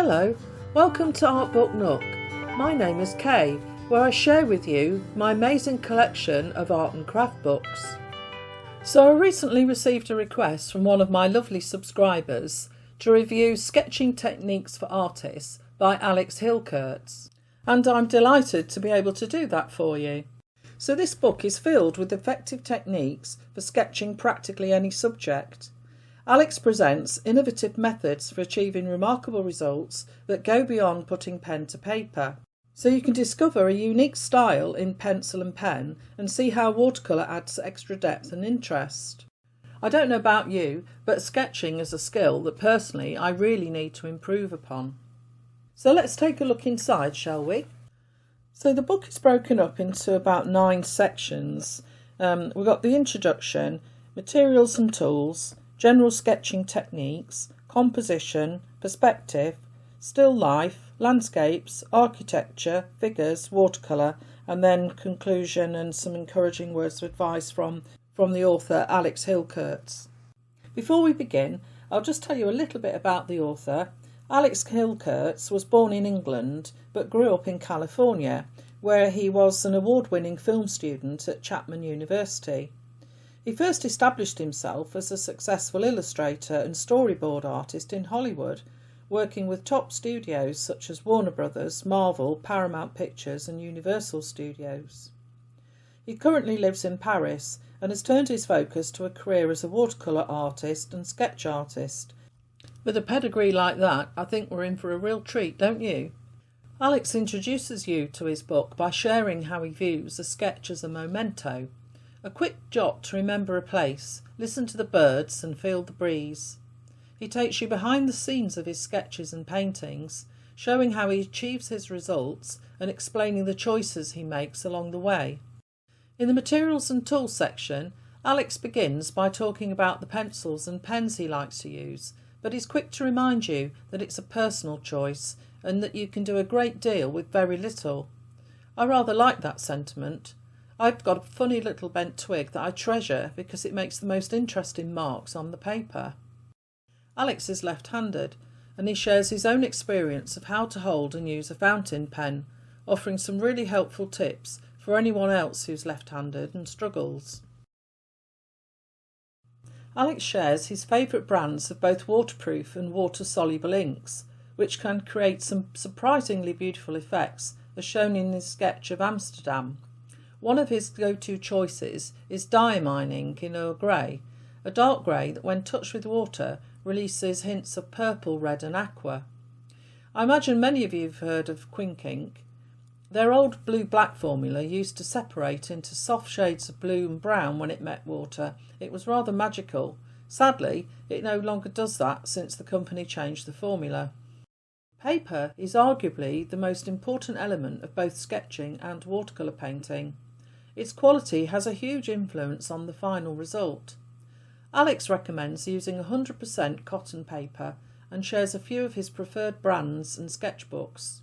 Hello, welcome to Art Book Nook. My name is Kay, where I share with you my amazing collection of art and craft books. So I recently received a request from one of my lovely subscribers to review Sketching Techniques for Artists by Alex Hillkurtz, and I'm delighted to be able to do that for you. So this book is filled with effective techniques for sketching practically any subject. Alex presents innovative methods for achieving remarkable results that go beyond putting pen to paper. So you can discover a unique style in pencil and pen and see how watercolour adds extra depth and interest. I don't know about you, but sketching is a skill that personally I really need to improve upon. So let's take a look inside, shall we? So the book is broken up into about 9 sections. We've got the introduction, materials and tools, general sketching techniques, composition, perspective, still life, landscapes, architecture, figures, watercolour, and then conclusion and some encouraging words of advice from the author Alex Hillkurtz. Before we begin, I'll just tell you a little bit about the author. Alex Hillkurtz was born in England but grew up in California, where he was an award-winning film student at Chapman University. He first established himself as a successful illustrator and storyboard artist in Hollywood, working with top studios such as Warner Brothers, Marvel, Paramount Pictures and Universal Studios. He currently lives in Paris and has turned his focus to a career as a watercolour artist and sketch artist. With a pedigree like that, I think we're in for a real treat, don't you? Alex introduces you to his book by sharing how he views a sketch as a memento. A quick jot to remember a place, listen to the birds and feel the breeze. He takes you behind the scenes of his sketches and paintings, showing how he achieves his results and explaining the choices he makes along the way. In the materials and tools section, Alex begins by talking about the pencils and pens he likes to use, but he's quick to remind you that it's a personal choice and that you can do a great deal with very little. I rather like that sentiment. I've got a funny little bent twig that I treasure because it makes the most interesting marks on the paper. Alex is left-handed and he shares his own experience of how to hold and use a fountain pen, offering some really helpful tips for anyone else who's left-handed and struggles. Alex shares his favourite brands of both waterproof and water-soluble inks, which can create some surprisingly beautiful effects, as shown in his sketch of Amsterdam. One of his go-to choices is diamine ink in Earl Grey, a dark grey that when touched with water releases hints of purple, red and aqua. I imagine many of you have heard of Quink ink. Their old blue-black formula used to separate into soft shades of blue and brown when it met water. It was rather magical. Sadly, it no longer does that since the company changed the formula. Paper is arguably the most important element of both sketching and watercolour painting. Its quality has a huge influence on the final result. Alex recommends using 100% cotton paper and shares a few of his preferred brands and sketchbooks.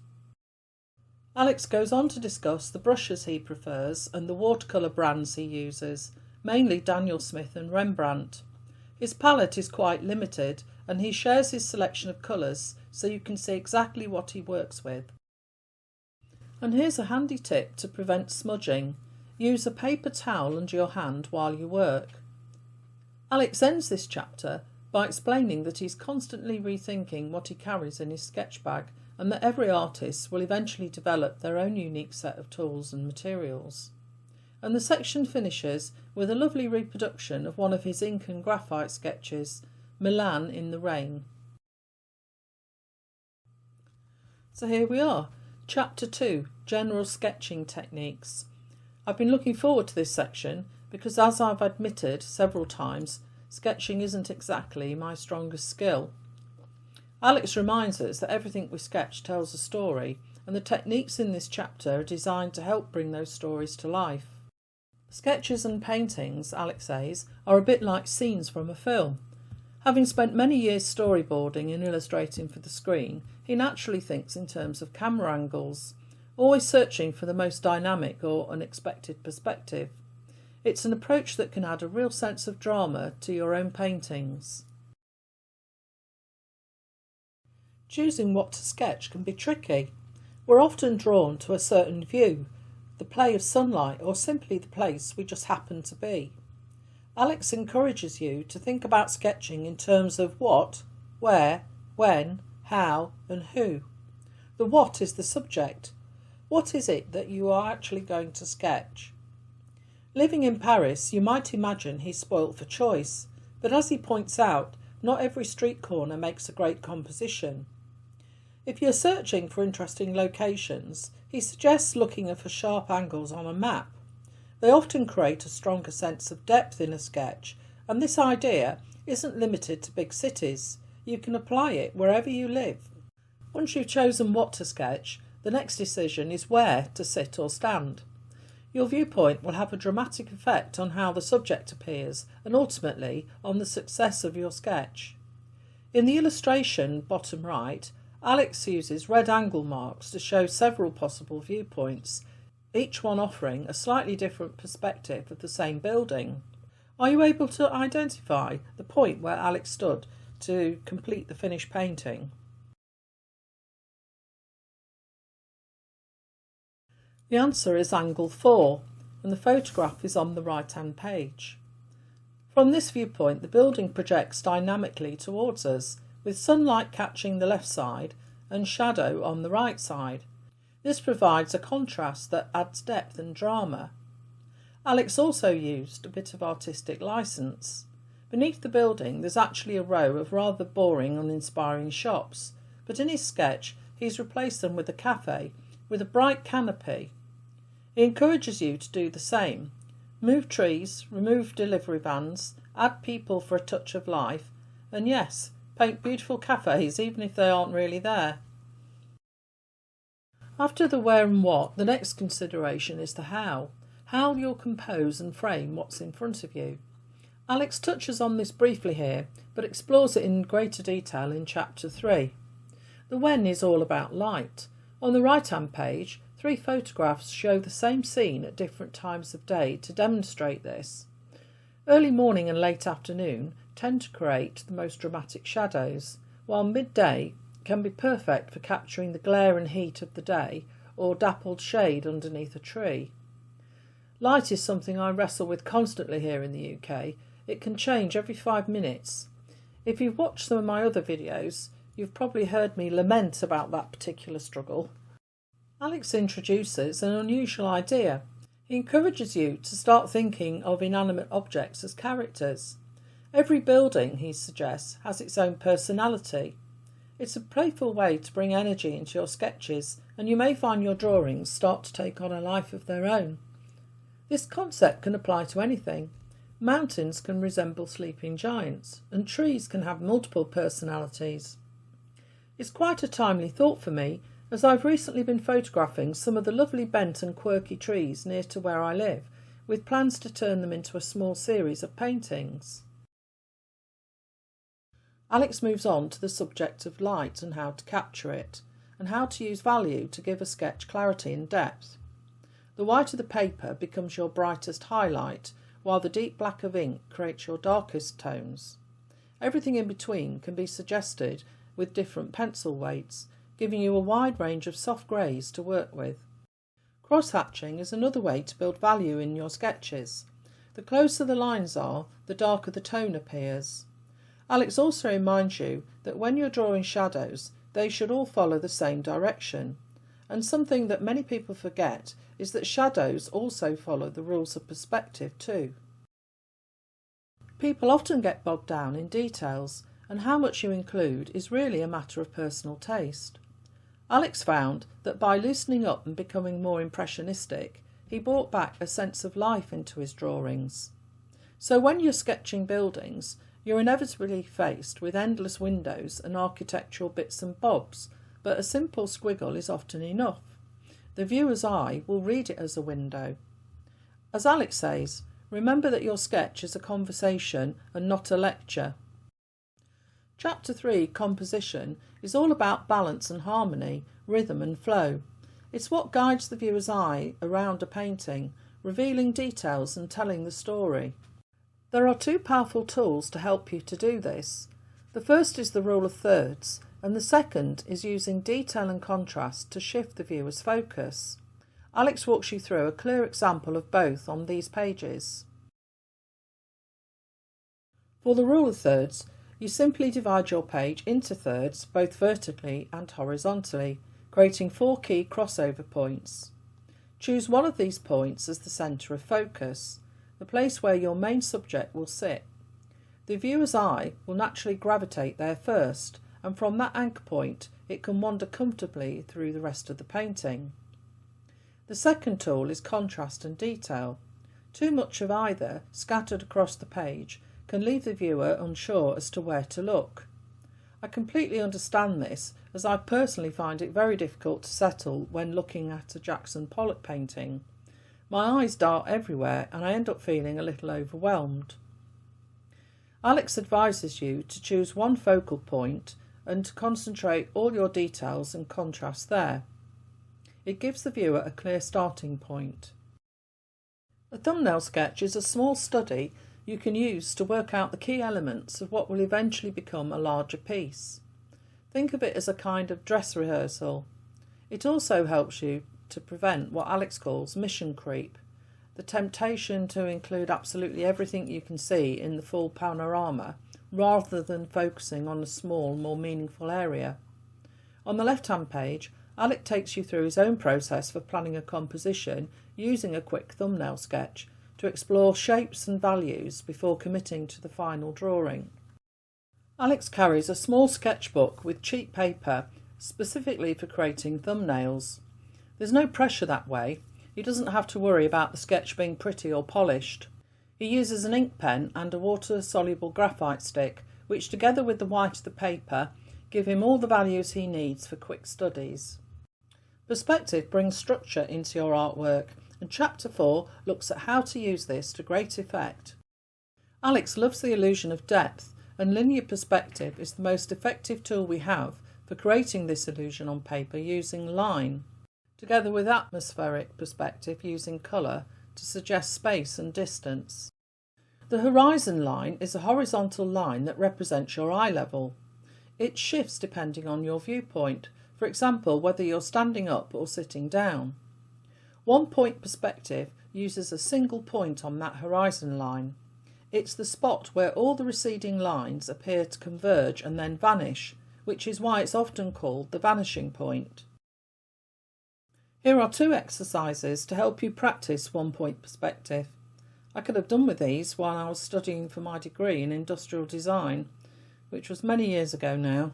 Alex goes on to discuss the brushes he prefers and the watercolour brands he uses, mainly Daniel Smith and Rembrandt. His palette is quite limited and he shares his selection of colours so you can see exactly what he works with. And here's a handy tip to prevent smudging. Use a paper towel under your hand while you work. Alex ends this chapter by explaining that he's constantly rethinking what he carries in his sketch bag and that every artist will eventually develop their own unique set of tools and materials. And the section finishes with a lovely reproduction of one of his ink and graphite sketches, Milan in the Rain. So here we are, Chapter 2, General Sketching Techniques. I've been looking forward to this section because, as I've admitted several times, sketching isn't exactly my strongest skill. Alex reminds us that everything we sketch tells a story, and the techniques in this chapter are designed to help bring those stories to life. Sketches and paintings, Alex says, are a bit like scenes from a film. Having spent many years storyboarding and illustrating for the screen, he naturally thinks in terms of camera angles, always searching for the most dynamic or unexpected perspective. It's an approach that can add a real sense of drama to your own paintings. Choosing what to sketch can be tricky. We're often drawn to a certain view, the play of sunlight, or simply the place we just happen to be. Alex encourages you to think about sketching in terms of what, where, when, how, and who. The what is the subject. What is it that you are actually going to sketch? Living in Paris, you might imagine he's spoilt for choice, but as he points out, not every street corner makes a great composition. If you're searching for interesting locations, he suggests looking for sharp angles on a map. They often create a stronger sense of depth in a sketch, and this idea isn't limited to big cities. You can apply it wherever you live. Once you've chosen what to sketch, the next decision is where to sit or stand. Your viewpoint will have a dramatic effect on how the subject appears and ultimately on the success of your sketch. In the illustration bottom right, Alex uses red angle marks to show several possible viewpoints, each one offering a slightly different perspective of the same building. Are you able to identify the point where Alex stood to complete the finished painting? The answer is angle 4, and the photograph is on the right-hand page. From this viewpoint, the building projects dynamically towards us, with sunlight catching the left side and shadow on the right side. This provides a contrast that adds depth and drama. Alex also used a bit of artistic license. Beneath the building there's actually a row of rather boring, uninspiring shops, but in his sketch he's replaced them with a cafe with a bright canopy. He encourages you to do the same. Move trees, remove delivery vans, add people for a touch of life, and yes, paint beautiful cafes even if they aren't really there. After the where and what, the next consideration is the how. How you'll compose and frame what's in front of you. Alex touches on this briefly here, but explores it in greater detail in chapter 3. The when is all about light. On the right-hand page, 3 photographs show the same scene at different times of day to demonstrate this. Early morning and late afternoon tend to create the most dramatic shadows, while midday can be perfect for capturing the glare and heat of the day or dappled shade underneath a tree. Light is something I wrestle with constantly here in the UK. It can change every 5 minutes. If you've watched some of my other videos, you've probably heard me lament about that particular struggle. Alex introduces an unusual idea. He encourages you to start thinking of inanimate objects as characters. Every building, he suggests, has its own personality. It's a playful way to bring energy into your sketches, and you may find your drawings start to take on a life of their own. This concept can apply to anything. Mountains can resemble sleeping giants, and trees can have multiple personalities. It's quite a timely thought for me, as I've recently been photographing some of the lovely bent and quirky trees near to where I live, with plans to turn them into a small series of paintings. Alex moves on to the subject of light and how to capture it, and how to use value to give a sketch clarity and depth. The white of the paper becomes your brightest highlight, while the deep black of ink creates your darkest tones. Everything in between can be suggested with different pencil weights, giving you a wide range of soft greys to work with. Cross-hatching is another way to build value in your sketches. The closer the lines are, the darker the tone appears. Alex also reminds you that when you're drawing shadows, they should all follow the same direction. And something that many people forget is that shadows also follow the rules of perspective too. People often get bogged down in details, and how much you include is really a matter of personal taste. Alex found that by loosening up and becoming more impressionistic, he brought back a sense of life into his drawings. So when you're sketching buildings, you're inevitably faced with endless windows and architectural bits and bobs, but a simple squiggle is often enough. The viewer's eye will read it as a window. As Alex says, remember that your sketch is a conversation and not a lecture. Chapter 3, Composition, is all about balance and harmony, rhythm and flow. It's what guides the viewer's eye around a painting, revealing details and telling the story. There are 2 powerful tools to help you to do this. The first is the rule of thirds. and the second is using detail and contrast to shift the viewer's focus. Alex walks you through a clear example of both on these pages. For the rule of thirds, you simply divide your page into thirds, both vertically and horizontally, creating 4 key crossover points. Choose one of these points as the centre of focus, the place where your main subject will sit. The viewer's eye will naturally gravitate there first, and from that anchor point it can wander comfortably through the rest of the painting. The second tool is contrast and detail. Too much of either scattered across the page can leave the viewer unsure as to where to look. I completely understand this, as I personally find it very difficult to settle when looking at a Jackson Pollock painting. My eyes dart everywhere and I end up feeling a little overwhelmed. Alex advises you to choose one focal point and to concentrate all your details and contrast there. It gives the viewer a clear starting point. A thumbnail sketch is a small study you can use to work out the key elements of what will eventually become a larger piece. Think of it as a kind of dress rehearsal. It also helps you to prevent what Alex calls mission creep, the temptation to include absolutely everything you can see in the full panorama rather than focusing on a small, more meaningful area. On the left-hand page, Alex takes you through his own process for planning a composition using a quick thumbnail sketch to explore shapes and values before committing to the final drawing. Alex carries a small sketchbook with cheap paper specifically for creating thumbnails. There's no pressure that way. He doesn't have to worry about the sketch being pretty or polished. He uses an ink pen and a water-soluble graphite stick, which together with the white of the paper give him all the values he needs for quick studies. Perspective brings structure into your artwork, and Chapter 4 looks at how to use this to great effect. Alex loves the illusion of depth, and linear perspective is the most effective tool we have for creating this illusion on paper using line, together with atmospheric perspective using colour to suggest space and distance. The horizon line is a horizontal line that represents your eye level. It shifts depending on your viewpoint, for example whether you're standing up or sitting down. One-point perspective uses a single point on that horizon line. It's the spot where all the receding lines appear to converge and then vanish, which is why it's often called the vanishing point. Here are 2 exercises to help you practice one-point perspective. I could have done with these while I was studying for my degree in industrial design, which was many years ago now.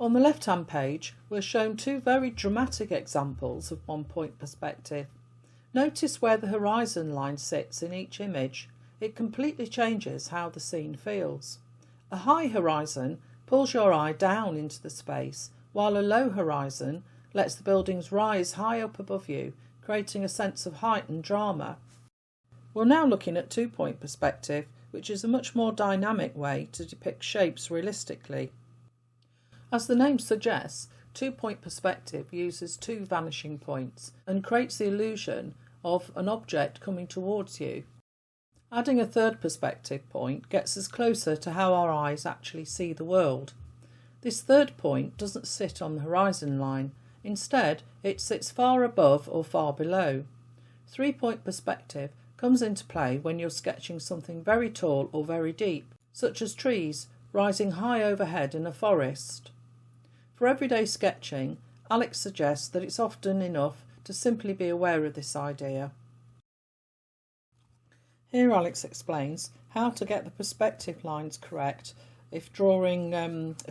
On the left-hand page, we're shown 2 very dramatic examples of one-point perspective. Notice where the horizon line sits in each image. It completely changes how the scene feels. A high horizon pulls your eye down into the space, while a low horizon lets the buildings rise high up above you, creating a sense of height and drama. We're now looking at 2-point perspective, which is a much more dynamic way to depict shapes realistically. As the name suggests, 2-point perspective uses 2 vanishing points and creates the illusion of an object coming towards you. Adding a 3rd perspective point gets us closer to how our eyes actually see the world. This 3rd point doesn't sit on the horizon line. Instead, it sits far above or far below. 3-point perspective comes into play when you're sketching something very tall or very deep, such as trees rising high overhead in a forest. For everyday sketching, Alex suggests that it's often enough to simply be aware of this idea. Here Alex explains how to get the perspective lines correct if drawing,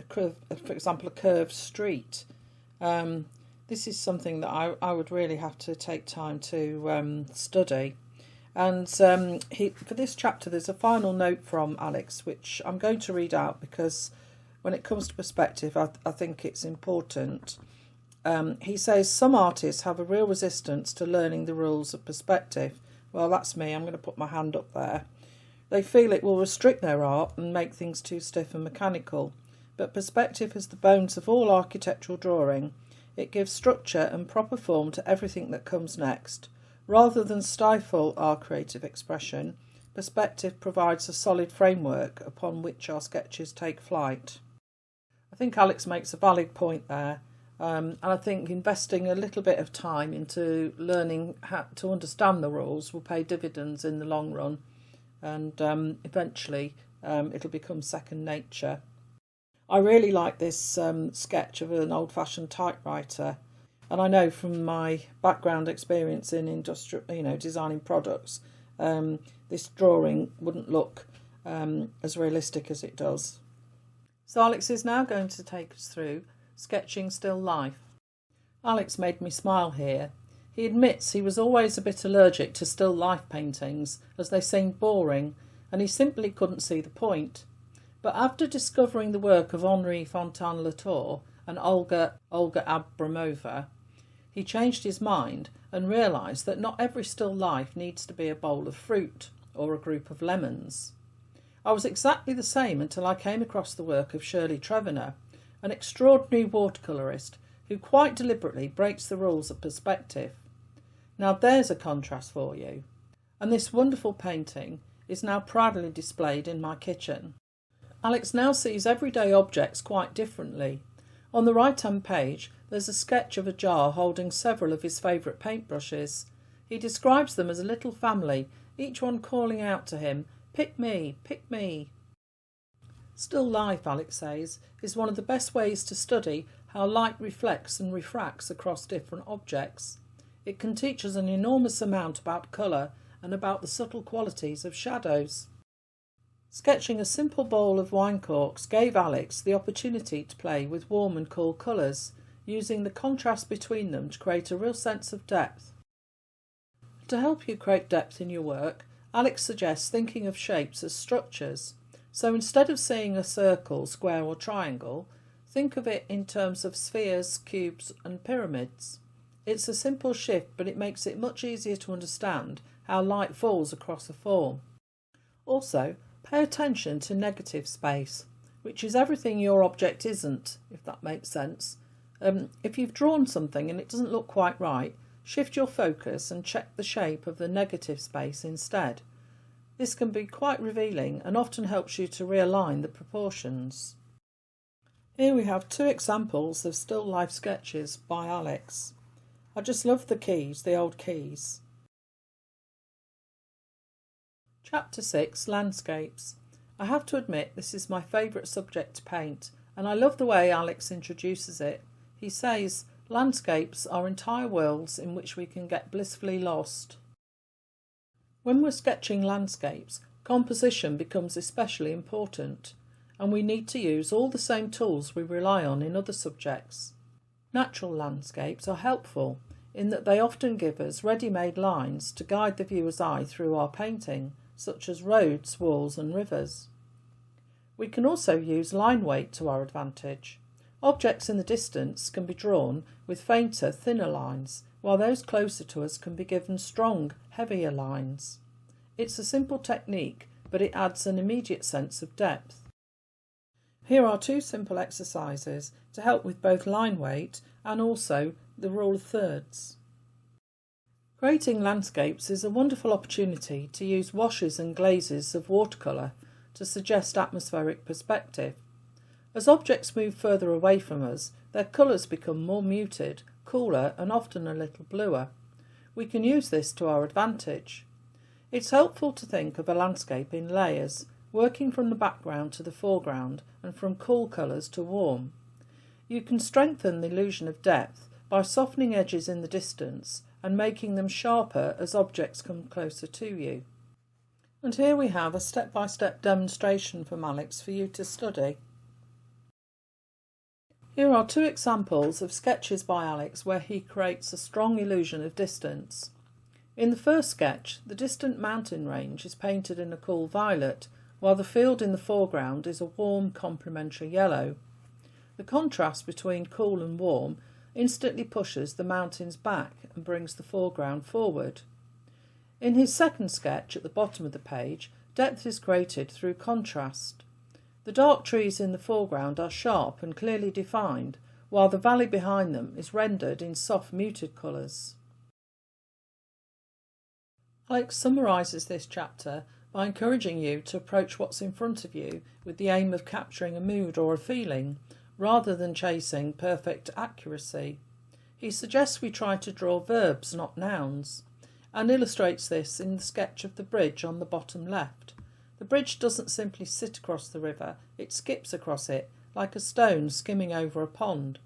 for example, a curved street. This is something that I would really have to take time to study. And for this chapter there's a final note from Alex which I'm going to read out because when it comes to perspective I think it's important. He says some artists have a real resistance to learning the rules of perspective. Well, that's me. I'm going to put my hand up there. They feel it will restrict their art and make things too stiff and mechanical. But perspective is the bones of all architectural drawing. It gives structure and proper form to everything that comes next. Rather than stifle our creative expression, perspective provides a solid framework upon which our sketches take flight. A think Alex makes a valid point there. And I think investing a little bit of time into learning how to understand the rules will pay dividends in the long run, and eventually it'll become second nature. I really like this sketch of an old-fashioned typewriter, and I know from my background experience in industrial, designing products, this drawing wouldn't look as realistic as it does. So Alex is now going to take us through sketching still life. Alex made me smile here. He admits he was always a bit allergic to still life paintings as they seemed boring, and he simply couldn't see the point. But after discovering the work of Henri Fontaine-Latour and Olga Abramova, he changed his mind and realised that not every still life needs to be a bowl of fruit or a group of lemons. I was exactly the same until I came across the work of Shirley Trevenner, an extraordinary watercolourist who quite deliberately breaks the rules of perspective. Now there's a contrast for you. And this wonderful painting is now proudly displayed in my kitchen. Alex now sees everyday objects quite differently. On the right-hand page, there's a sketch of a jar holding several of his favourite paintbrushes. He describes them as a little family, each one calling out to him, "Pick me, pick me." Still life, Alex says, is one of the best ways to study how light reflects and refracts across different objects. It can teach us an enormous amount about colour and about the subtle qualities of shadows. Sketching a simple bowl of wine corks gave Alex the opportunity to play with warm and cool colours, using the contrast between them to create a real sense of depth. To help you create depth in your work, Alex suggests thinking of shapes as structures. So instead of seeing a circle, square or triangle, think of it in terms of spheres, cubes and pyramids. It's a simple shift, but it makes it much easier to understand how light falls across a form. Also, pay attention to negative space, which is everything your object isn't, if that makes sense. If you've drawn something and it doesn't look quite right, shift your focus and check the shape of the negative space instead. This can be quite revealing and often helps you to realign the proportions. Here we have two examples of still life sketches by Alex. I just love the keys, the old keys. Chapter 6, Landscapes. I have to admit this is my favourite subject to paint, and I love the way Alex introduces it. He says, landscapes are entire worlds in which we can get blissfully lost. When we're sketching landscapes, composition becomes especially important, and we need to use all the same tools we rely on in other subjects. Natural landscapes are helpful in that they often give us ready-made lines to guide the viewer's eye through our painting, such as roads, walls and rivers. We can also use line weight to our advantage. Objects in the distance can be drawn with fainter, thinner lines, while those closer to us can be given strong, heavier lines. It's a simple technique, but it adds an immediate sense of depth. Here are two simple exercises to help with both line weight and also the rule of thirds. Creating landscapes is a wonderful opportunity to use washes and glazes of watercolour to suggest atmospheric perspective. As objects move further away from us, their colours become more muted, cooler and often a little bluer. We can use this to our advantage. It's helpful to think of a landscape in layers, working from the background to the foreground and from cool colours to warm. You can strengthen the illusion of depth by softening edges in the distance and making them sharper as objects come closer to you. And here we have a step-by-step demonstration from Alex for you to study. Here are two examples of sketches by Alex where he creates a strong illusion of distance. In the first sketch, the distant mountain range is painted in a cool violet, while the field in the foreground is a warm complementary yellow. The contrast between cool and warm instantly pushes the mountains back and brings the foreground forward. In his second sketch at the bottom of the page, depth is created through contrast. The dark trees in the foreground are sharp and clearly defined, while the valley behind them is rendered in soft muted colours. Alex summarises this chapter by encouraging you to approach what's in front of you with the aim of capturing a mood or a feeling, rather than chasing perfect accuracy. He suggests we try to draw verbs, not nouns, and illustrates this in the sketch of the bridge on the bottom left. The bridge doesn't simply sit across the river, it skips across it, like a stone skimming over a pond.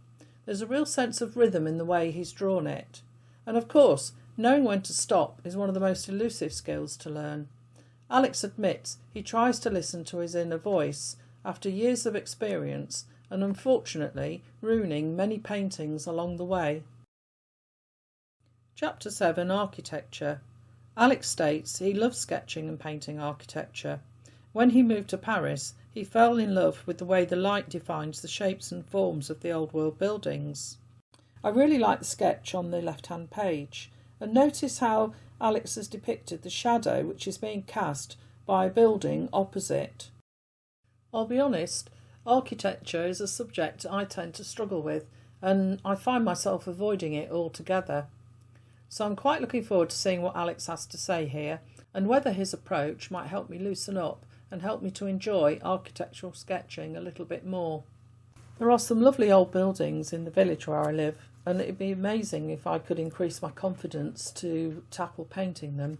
There's a real sense of rhythm in the way he's drawn it. And of course, knowing when to stop is one of the most elusive skills to learn. Alex admits he tries to listen to his inner voice after years of experience and unfortunately ruining many paintings along the way. Chapter 7, Architecture. Alex states he loves sketching and painting architecture. When he moved to Paris, he fell in love with the way the light defines the shapes and forms of the old world buildings. I really like the sketch on the left-hand page, and notice how Alex has depicted the shadow which is being cast by a building opposite. I'll be honest, architecture is a subject I tend to struggle with, and I find myself avoiding it altogether. So I'm quite looking forward to seeing what Alex has to say here, and whether his approach might help me loosen up and help me to enjoy architectural sketching a little bit more. There are some lovely old buildings in the village where I live, and it'd be amazing if I could increase my confidence to tackle painting them.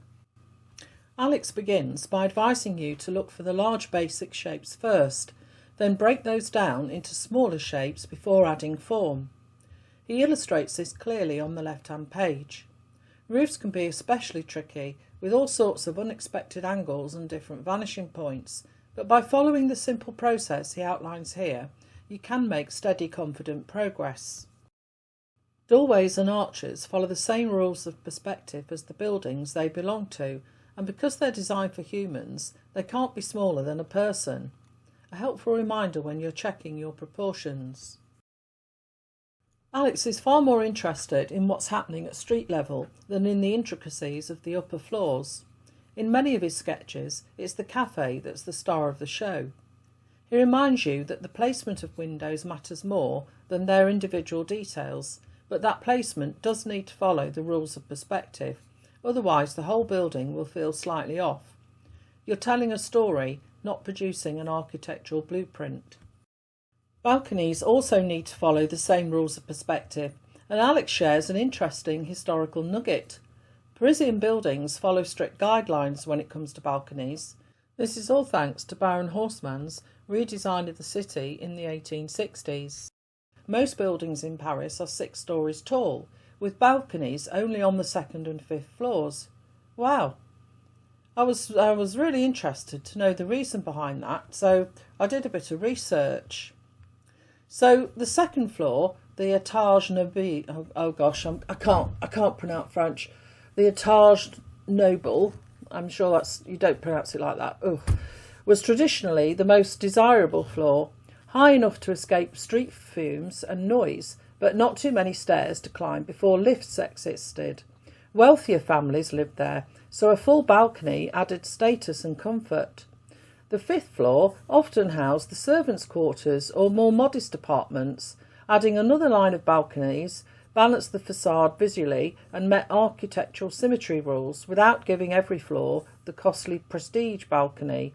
Alex begins by advising you to look for the large basic shapes first, then break those down into smaller shapes before adding form. He illustrates this clearly on the left-hand page. Roofs can be especially tricky, with all sorts of unexpected angles and different vanishing points, but by following the simple process he outlines here, you can make steady, confident progress. Doorways and arches follow the same rules of perspective as the buildings they belong to, and because they're designed for humans, they can't be smaller than a person. A helpful reminder when you're checking your proportions. Alex is far more interested in what's happening at street level than in the intricacies of the upper floors. In many of his sketches, it's the cafe that's the star of the show. He reminds you that the placement of windows matters more than their individual details, but that placement does need to follow the rules of perspective, otherwise the whole building will feel slightly off. You're telling a story, not producing an architectural blueprint. Balconies also need to follow the same rules of perspective, and Alex shares an interesting historical nugget. Parisian buildings follow strict guidelines when it comes to balconies. This is all thanks to Baron Haussmann's redesign of the city in the 1860s. Most buildings in Paris are 6 stories tall, with balconies only on the 2nd and 5th floors. Wow! I was really interested to know the reason behind that, so I did a bit of research. So the 2nd floor, the étage noble, I can't pronounce French. The étage noble, I'm sure you don't pronounce it like that, was traditionally the most desirable floor, high enough to escape street fumes and noise, but not too many stairs to climb before lifts existed. Wealthier families lived there, so a full balcony added status and comfort. The 5th floor often housed the servants' quarters or more modest apartments. Adding another line of balconies balanced the facade visually and met architectural symmetry rules without giving every floor the costly prestige balcony.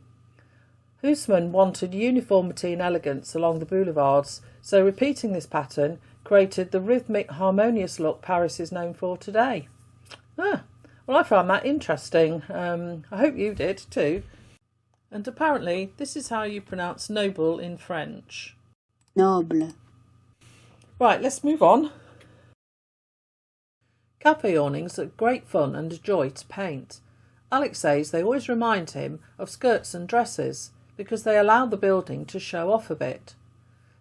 Haussmann wanted uniformity and elegance along the boulevards, so repeating this pattern created the rhythmic, harmonious look Paris is known for today. Well, I found that interesting. I hope you did too. And apparently this is how you pronounce noble in French. Noble. Right, let's move on. Cafe awnings are great fun and a joy to paint. Alex says they always remind him of skirts and dresses because they allow the building to show off a bit.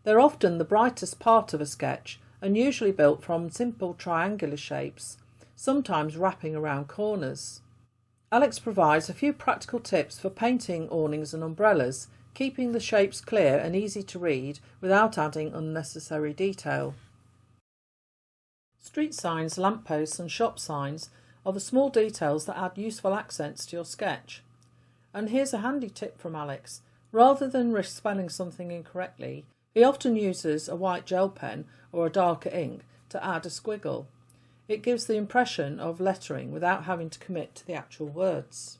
They're often the brightest part of a sketch and usually built from simple triangular shapes, sometimes wrapping around corners. Alex provides a few practical tips for painting awnings and umbrellas, keeping the shapes clear and easy to read without adding unnecessary detail. Street signs, lampposts and shop signs are the small details that add useful accents to your sketch. And here's a handy tip from Alex. Rather than risk spelling something incorrectly, he often uses a white gel pen or a darker ink to add a squiggle. It gives the impression of lettering without having to commit to the actual words.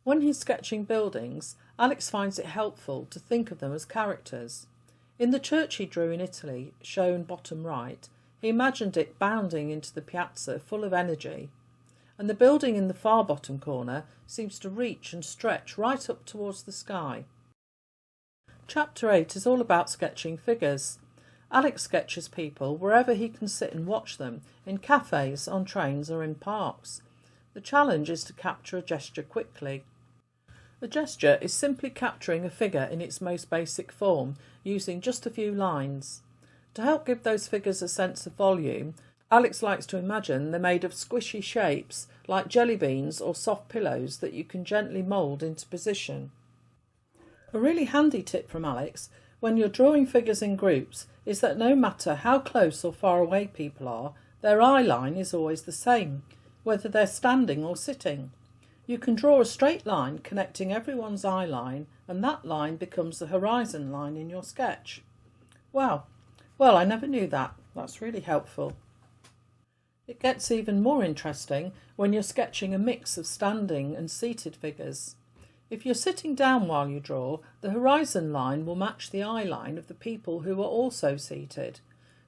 When he's sketching buildings, Alex finds it helpful to think of them as characters. In the church he drew in Italy, shown bottom right, he imagined it bounding into the piazza full of energy, and the building in the far bottom corner seems to reach and stretch right up towards the sky. Chapter 8 is all about sketching figures. Alex sketches people wherever he can sit and watch them, in cafes, on trains or in parks. The challenge is to capture a gesture quickly. A gesture is simply capturing a figure in its most basic form, using just a few lines. To help give those figures a sense of volume, Alex likes to imagine they're made of squishy shapes, like jelly beans or soft pillows that you can gently mould into position. A really handy tip from Alex, when you're drawing figures in groups, is that no matter how close or far away people are, their eye line is always the same, whether they're standing or sitting. You can draw a straight line connecting everyone's eye line, and that line becomes the horizon line in your sketch. Wow, well, I never knew that. That's really helpful. It gets even more interesting when you're sketching a mix of standing and seated figures. If you're sitting down while you draw, the horizon line will match the eye line of the people who are also seated.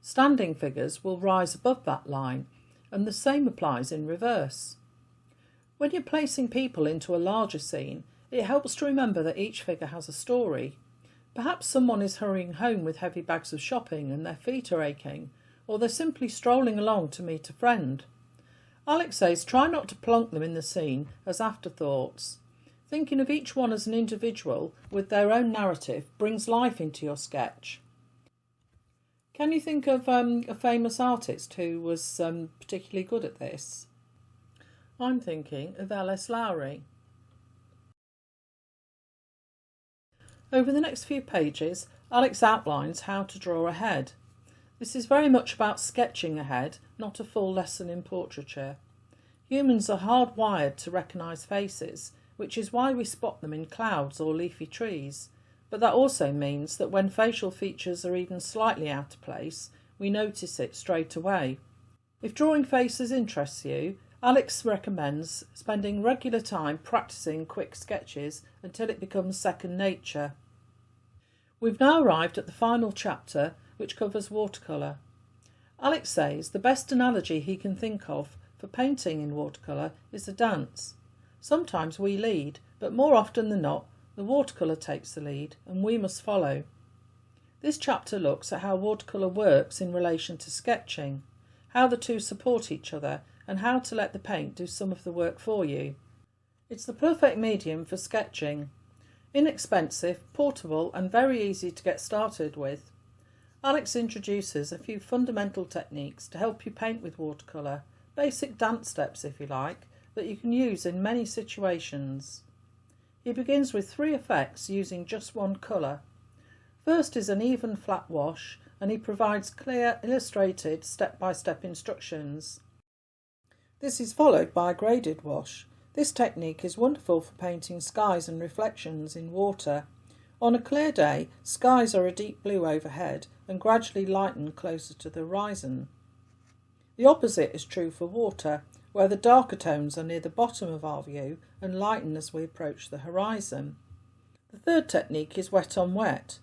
Standing figures will rise above that line, and the same applies in reverse. When you're placing people into a larger scene, it helps to remember that each figure has a story. Perhaps someone is hurrying home with heavy bags of shopping and their feet are aching, or they're simply strolling along to meet a friend. Alex says try not to plonk them in the scene as afterthoughts. Thinking of each one as an individual with their own narrative brings life into your sketch. Can you think of a famous artist who was particularly good at this? I'm thinking of L.S. Lowry. Over the next few pages, Alex outlines how to draw a head. This is very much about sketching a head, not a full lesson in portraiture. Humans are hardwired to recognise faces, which is why we spot them in clouds or leafy trees, but that also means that when facial features are even slightly out of place, we notice it straight away. If drawing faces interests you, Alex recommends spending regular time practising quick sketches until it becomes second nature. We've now arrived at the final chapter, which covers watercolour. Alex says the best analogy he can think of for painting in watercolour is a dance. Sometimes we lead, but more often than not, the watercolour takes the lead and we must follow. This chapter looks at how watercolour works in relation to sketching, how the two support each other, and how to let the paint do some of the work for you. It's the perfect medium for sketching. Inexpensive, portable, and very easy to get started with. Alex introduces a few fundamental techniques to help you paint with watercolour, basic dance steps if you like, that you can use in many situations. He begins with 3 effects using just one colour. First is an even flat wash, and he provides clear, illustrated, step-by-step instructions. This is followed by a graded wash. This technique is wonderful for painting skies and reflections in water. On a clear day, skies are a deep blue overhead and gradually lighten closer to the horizon. The opposite is true for water, where the darker tones are near the bottom of our view and lighten as we approach the horizon. The third technique is wet on wet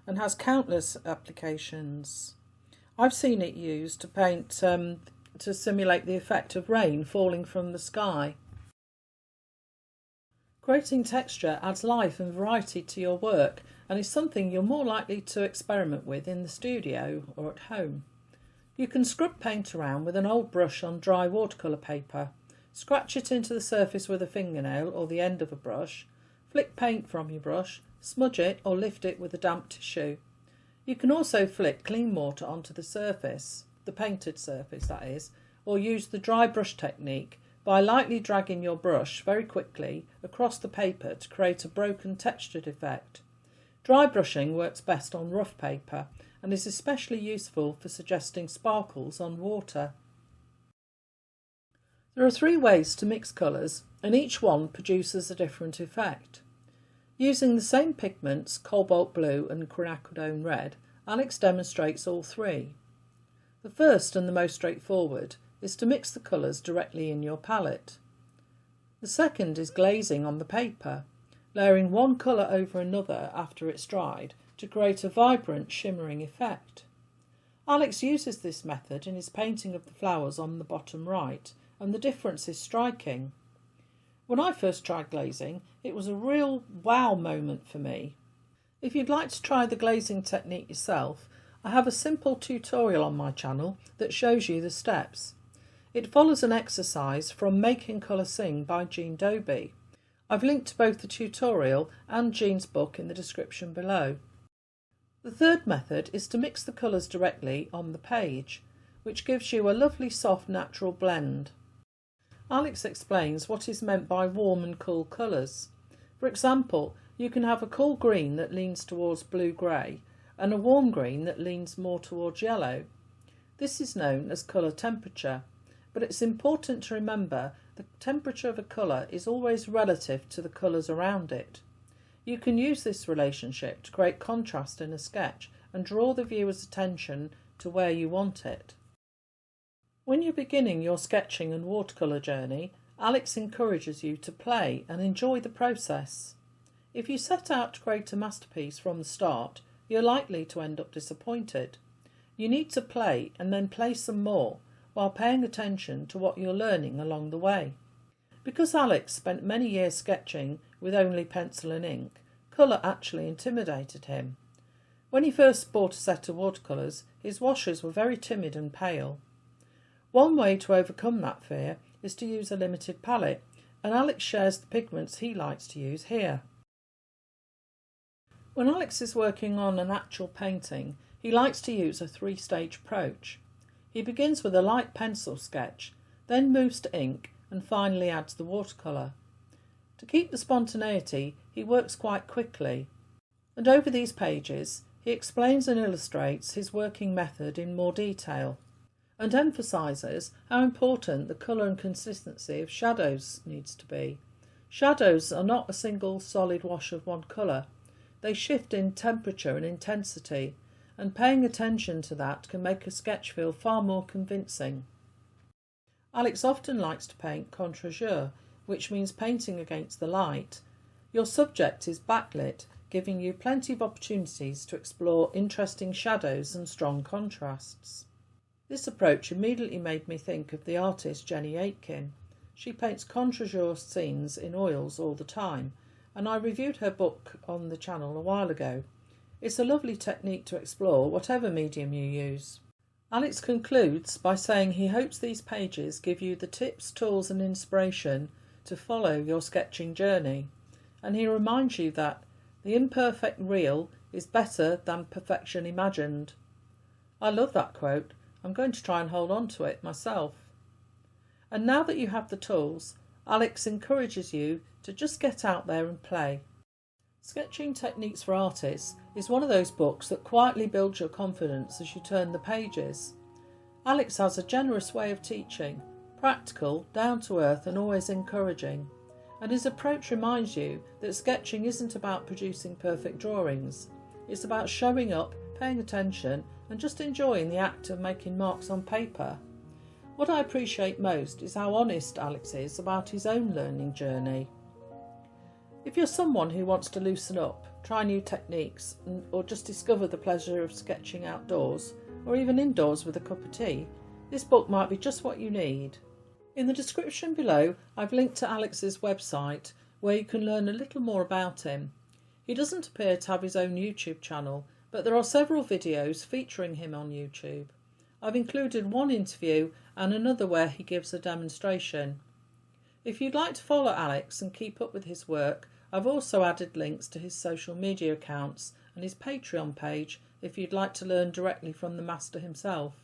and has countless applications. I've seen it used to paint to simulate the effect of rain falling from the sky. Creating texture adds life and variety to your work and is something you're more likely to experiment with in the studio or at home. You can scrub paint around with an old brush on dry watercolour paper, scratch it into the surface with a fingernail or the end of a brush, flick paint from your brush, smudge it or lift it with a damp tissue. You can also flick clean water onto the surface, the painted surface that is, or use the dry brush technique by lightly dragging your brush very quickly across the paper to create a broken textured effect. Dry brushing works best on rough paper and is especially useful for suggesting sparkles on water. There are 3 ways to mix colours, and each one produces a different effect. Using the same pigments, cobalt blue and quinacridone red, Alex demonstrates all 3. The first and the most straightforward is to mix the colours directly in your palette. The second is glazing on the paper, layering one colour over another after it's dried to create a vibrant, shimmering effect. Alex uses this method in his painting of the flowers on the bottom right, and the difference is striking. When I first tried glazing, it was a real wow moment for me. If you'd like to try the glazing technique yourself, I have a simple tutorial on my channel that shows you the steps. It follows an exercise from Making Colour Sing by Jean Dobie. I've linked to both the tutorial and Jean's book in the description below. The third method is to mix the colours directly on the page, which gives you a lovely soft natural blend. Alex explains what is meant by warm and cool colours. For example, you can have a cool green that leans towards blue-grey and a warm green that leans more towards yellow. This is known as colour temperature, but it's important to remember the temperature of a colour is always relative to the colours around it. You can use this relationship to create contrast in a sketch and draw the viewer's attention to where you want it. When you're beginning your sketching and watercolour journey, Alex encourages you to play and enjoy the process. If you set out to create a masterpiece from the start, you're likely to end up disappointed. You need to play and then play some more while paying attention to what you're learning along the way. Because Alex spent many years sketching with only pencil and ink, colour actually intimidated him. When he first bought a set of watercolours, his washes were very timid and pale. One way to overcome that fear is to use a limited palette, and Alex shares the pigments he likes to use here. When Alex is working on an actual painting, he likes to use a three-stage approach. He begins with a light pencil sketch, then moves to ink, and finally adds the watercolour. To keep the spontaneity, he works quite quickly, and over these pages he explains and illustrates his working method in more detail, and emphasises how important the colour and consistency of shadows needs to be. Shadows are not a single solid wash of one colour. They shift in temperature and intensity, and paying attention to that can make a sketch feel far more convincing. Alex often likes to paint contre-jour, which means painting against the light. Your subject is backlit, giving you plenty of opportunities to explore interesting shadows and strong contrasts. This approach immediately made me think of the artist Jenny Aitken. She paints contre-jour scenes in oils all the time, and I reviewed her book on the channel a while ago. It's a lovely technique to explore whatever medium you use. Alex concludes by saying he hopes these pages give you the tips, tools and inspiration to follow your sketching journey, and he reminds you that the imperfect real is better than perfection imagined. I love that quote. I'm going to try and hold on to it myself. And now that you have the tools, Alex encourages you to just get out there and play. Sketching Techniques for Artists is one of those books that quietly builds your confidence as you turn the pages. Alex has a generous way of teaching, practical, down to earth and always encouraging, and his approach reminds you that sketching isn't about producing perfect drawings. It's about showing up, paying attention and just enjoying the act of making marks on paper. What I appreciate most is how honest Alex is about his own learning journey. If you're someone who wants to loosen up, try new techniques, or just discover the pleasure of sketching outdoors, or even indoors with a cup of tea, this book might be just what you need. In the description below, I've linked to Alex's website, where you can learn a little more about him. He doesn't appear to have his own YouTube channel, but there are several videos featuring him on YouTube. I've included one interview and another where he gives a demonstration. If you'd like to follow Alex and keep up with his work, I've also added links to his social media accounts and his Patreon page if you'd like to learn directly from the master himself.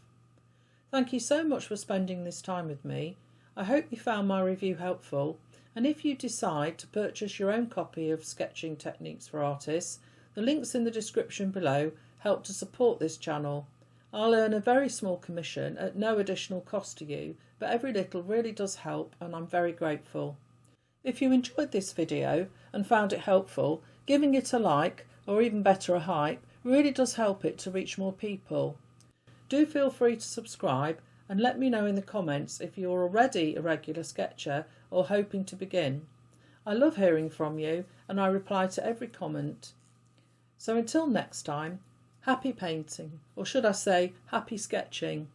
Thank you so much for spending this time with me. I hope you found my review helpful, and if you decide to purchase your own copy of Sketching Techniques for Artists, the links in the description below help to support this channel. I'll earn a very small commission at no additional cost to you, but every little really does help and I'm very grateful. If you enjoyed this video and found it helpful, giving it a like, or even better a hype, really does help it to reach more people. Do feel free to subscribe and let me know in the comments if you're already a regular sketcher or hoping to begin. I love hearing from you and I reply to every comment. So until next time, happy painting, or should I say happy sketching.